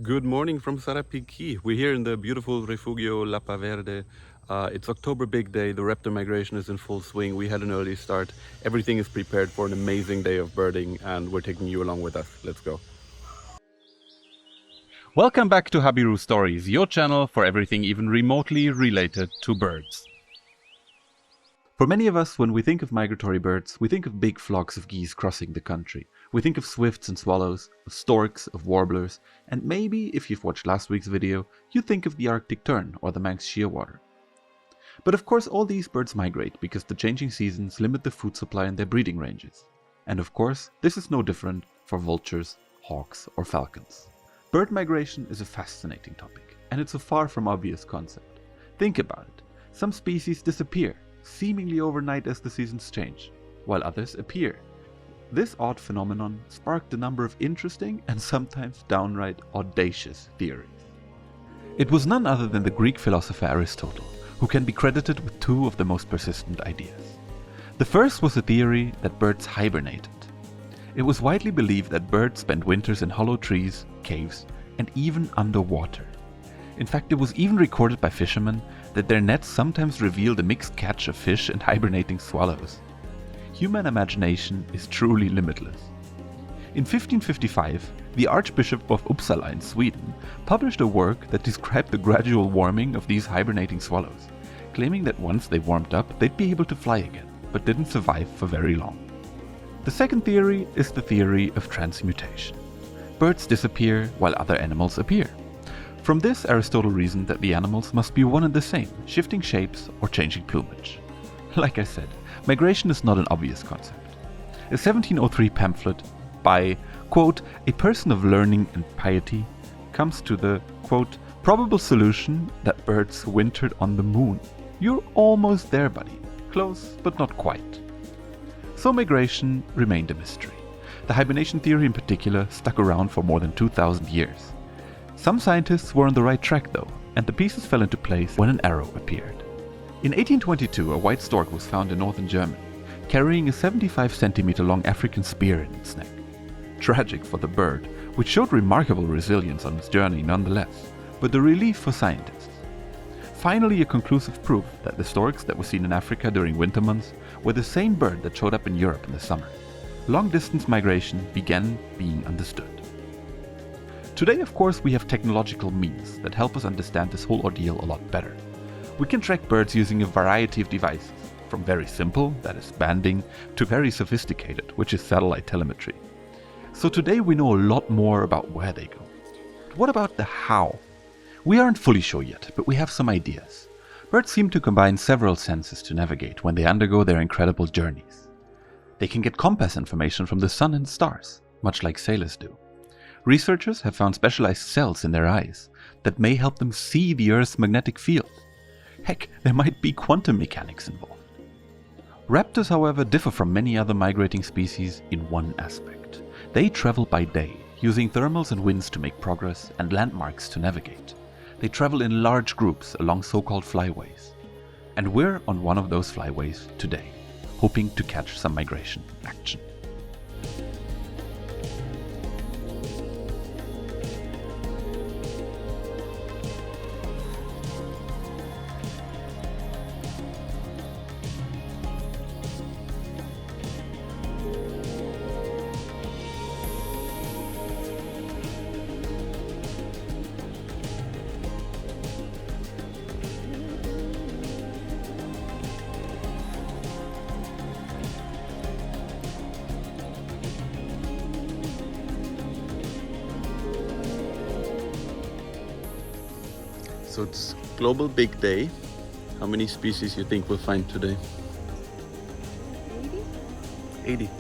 Good morning from Sarapiqui. We're here in the beautiful Refugio Lapa Verde. It's October big day. The Raptor Migration is in full swing. We had an early start. Everything is prepared for an amazing day of birding, and we're taking you along with us. Let's go. Welcome back to Jabiru Stories, your channel for everything even remotely related to birds. For many of us, when we think of migratory birds, we think of big flocks of geese crossing the country. We think of swifts and swallows, of storks, of warblers, and maybe, if you've watched last week's video, you think of the Arctic tern or the Manx shearwater. But of course all these birds migrate because the changing seasons limit the food supply in their breeding ranges. And of course, this is no different for vultures, hawks or falcons. Bird migration is a fascinating topic, and it's a far from obvious concept. Think about it. Some species disappear, seemingly overnight as the seasons change, while others appear. This odd phenomenon sparked a number of interesting and sometimes downright audacious theories. It was none other than the Greek philosopher Aristotle, who can be credited with two of the most persistent ideas. The first was a theory that birds hibernated. It was widely believed that birds spend winters in hollow trees, caves, and even underwater. In fact, it was even recorded by fishermen that their nets sometimes revealed a mixed catch of fish and hibernating swallows. Human imagination is truly limitless. In 1555, the Archbishop of Uppsala in Sweden published a work that described the gradual warming of these hibernating swallows, claiming that once they warmed up, they'd be able to fly again, but didn't survive for very long. The second theory is the theory of transmutation. Birds disappear while other animals appear. From this, Aristotle reasoned that the animals must be one and the same, shifting shapes or changing plumage. Like I said, migration is not an obvious concept. A 1703 pamphlet by, quote, a person of learning and piety comes to the, quote, probable solution that birds wintered on the moon. You're almost there, buddy. Close, but not quite. So migration remained a mystery. The hibernation theory in particular stuck around for more than 2,000 years. Some scientists were on the right track though, and the pieces fell into place when an arrow appeared. In 1822, a white stork was found in northern Germany, carrying a 75 centimeter long African spear in its neck. Tragic for the bird, which showed remarkable resilience on its journey nonetheless, but a relief for scientists. Finally, a conclusive proof that the storks that were seen in Africa during winter months were the same bird that showed up in Europe in the summer. Long-distance migration began being understood. Today, of course, we have technological means that help us understand this whole ordeal a lot better. We can track birds using a variety of devices, from very simple, that is banding, to very sophisticated, which is satellite telemetry. So today we know a lot more about where they go. But what about the how? We aren't fully sure yet, but we have some ideas. Birds seem to combine several senses to navigate when they undergo their incredible journeys. They can get compass information from the sun and stars, much like sailors do. Researchers have found specialized cells in their eyes that may help them see the Earth's magnetic field. Heck, there might be quantum mechanics involved. Raptors, however, differ from many other migrating species in one aspect. They travel by day, using thermals and winds to make progress and landmarks to navigate. They travel in large groups along so-called flyways. And we're on one of those flyways today, hoping to catch some migration action. So it's global big day. How many species you think we'll find today? 80.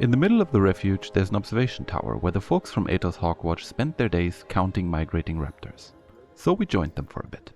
In the middle of the refuge there's an observation tower where the folks from Aetos Hawkwatch spent their days counting migrating raptors. So we joined them for a bit.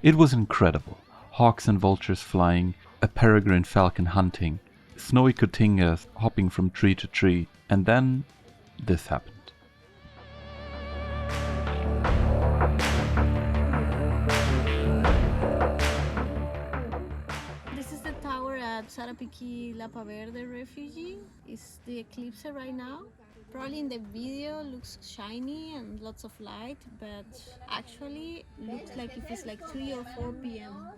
It was incredible. Hawks and vultures flying, a peregrine falcon hunting, snowy cotingas hopping from tree to tree, and then this happened. This is the tower at Sarapiqui Lapa Verde Refuge. It's the Eclipse right now. Probably in the video looks shiny and lots of light, but actually looks like if it's like 3 or 4 p.m.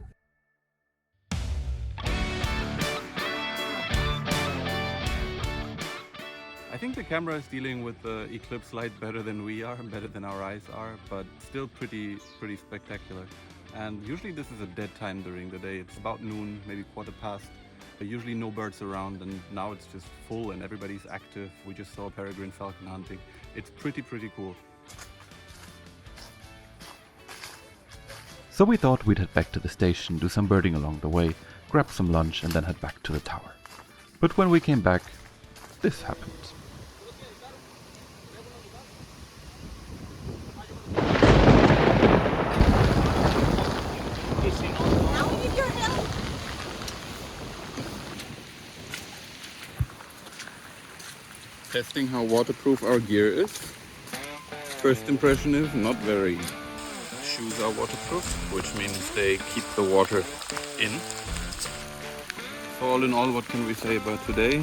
I think the camera is dealing with the eclipse light better than we are, better than our eyes are, but still pretty spectacular. And usually this is a dead time during the day. It's about noon, maybe quarter past. Usually no birds around, and now it's just full and everybody's active. We just saw a peregrine falcon hunting. It's pretty cool. So we thought we'd head back to the station, do some birding along the way, grab some lunch and then head back to the tower. But when we came back, this happened. Now we need your help! Testing how waterproof our gear is. First impression is not very. Shoes are waterproof, which means they keep the water in. So all in all, what can we say about today?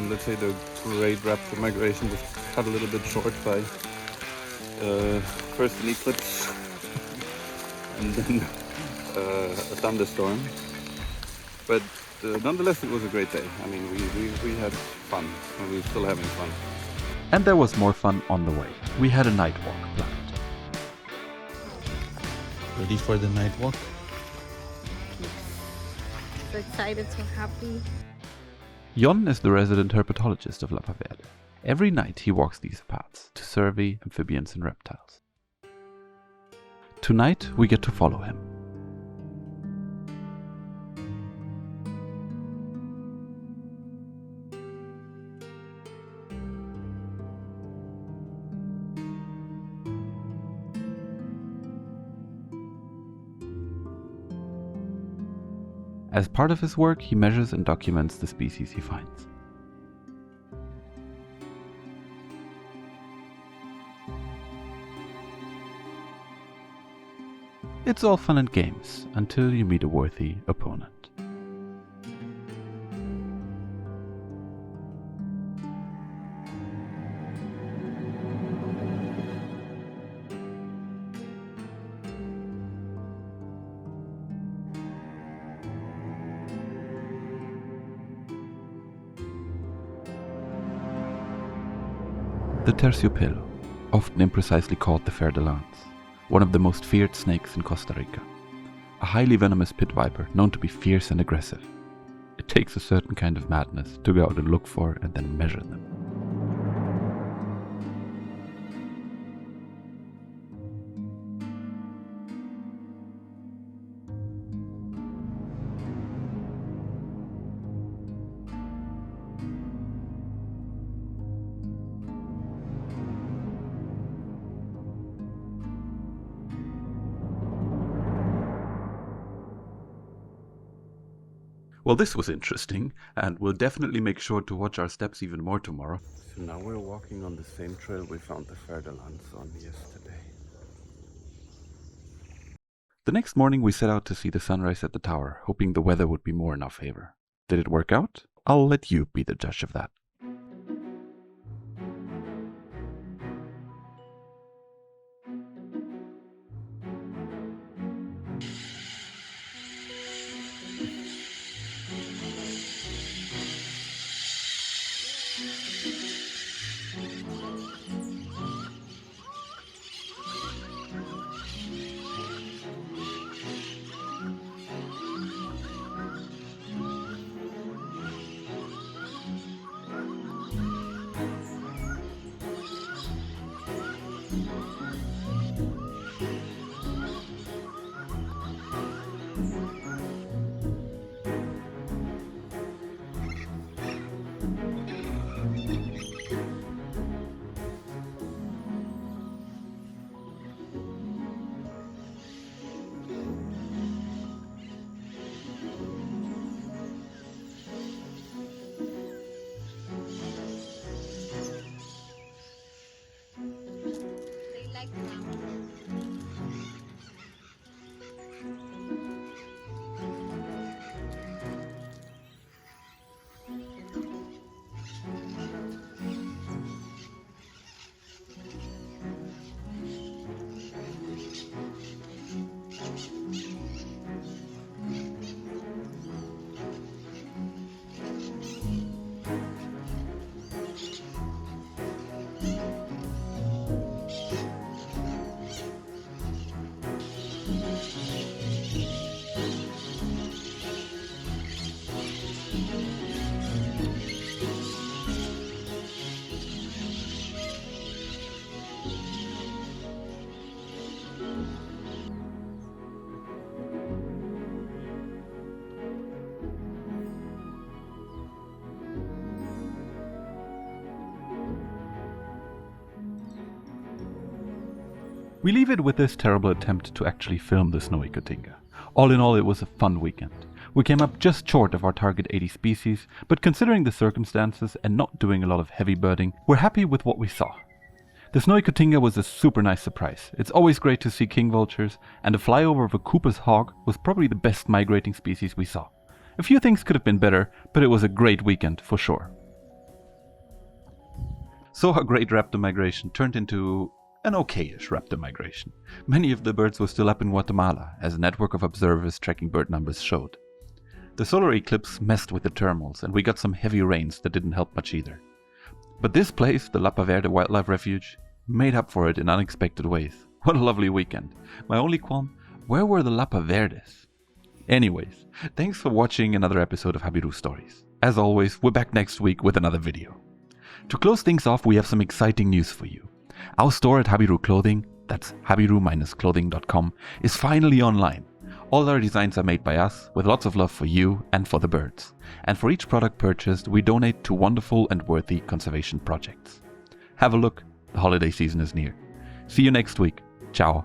Let's say the great Raptor Migration was cut a little bit short by first an eclipse and then a thunderstorm. But nonetheless, it was a great day. I mean, we had fun, and we're still having fun. And there was more fun on the way. We had a night walk planned. Ready for the night walk? So excited, so happy. Jon is the resident herpetologist of Lapa Verde. Every night he walks these paths to survey amphibians and reptiles. Tonight we get to follow him. As part of his work, he measures and documents the species he finds. It's all fun and games until you meet a worthy opponent. The terciopelo, often imprecisely called the fer de lance, one of the most feared snakes in Costa Rica. A highly venomous pit viper known to be fierce and aggressive. It takes a certain kind of madness to go out and look for and then measure them. Well, this was interesting, and we'll definitely make sure to watch our steps even more tomorrow. So now we're walking on the same trail we found the Ferdinands on yesterday. The next morning we set out to see the sunrise at the tower, hoping the weather would be more in our favor. Did it work out? I'll let you be the judge of that. We leave it with this terrible attempt to actually film the snowy cotinga. All in all, it was a fun weekend. We came up just short of our target 80 species, but considering the circumstances and not doing a lot of heavy birding, we're happy with what we saw. The snowy cotinga was a super nice surprise. It's always great to see king vultures, and the flyover of a Cooper's hawk was probably the best migrating species we saw. A few things could have been better, but it was a great weekend for sure. So our great raptor migration turned into an okayish raptor migration. Many of the birds were still up in Guatemala, as a network of observers tracking bird numbers showed. The solar eclipse messed with the thermals, and we got some heavy rains that didn't help much either. But this place, the Lapa Verde Wildlife Refuge, made up for it in unexpected ways. What a lovely weekend. My only qualm, where were the Lapa Verdes? Anyways, thanks for watching another episode of Jabiru Stories. As always, we're back next week with another video. To close things off, we have some exciting news for you. Our store at Jabiru Clothing, that's jabiru-clothing.com, is finally online. All our designs are made by us, with lots of love for you and for the birds. And for each product purchased, we donate to wonderful and worthy conservation projects. Have a look, the holiday season is near. See you next week. Ciao.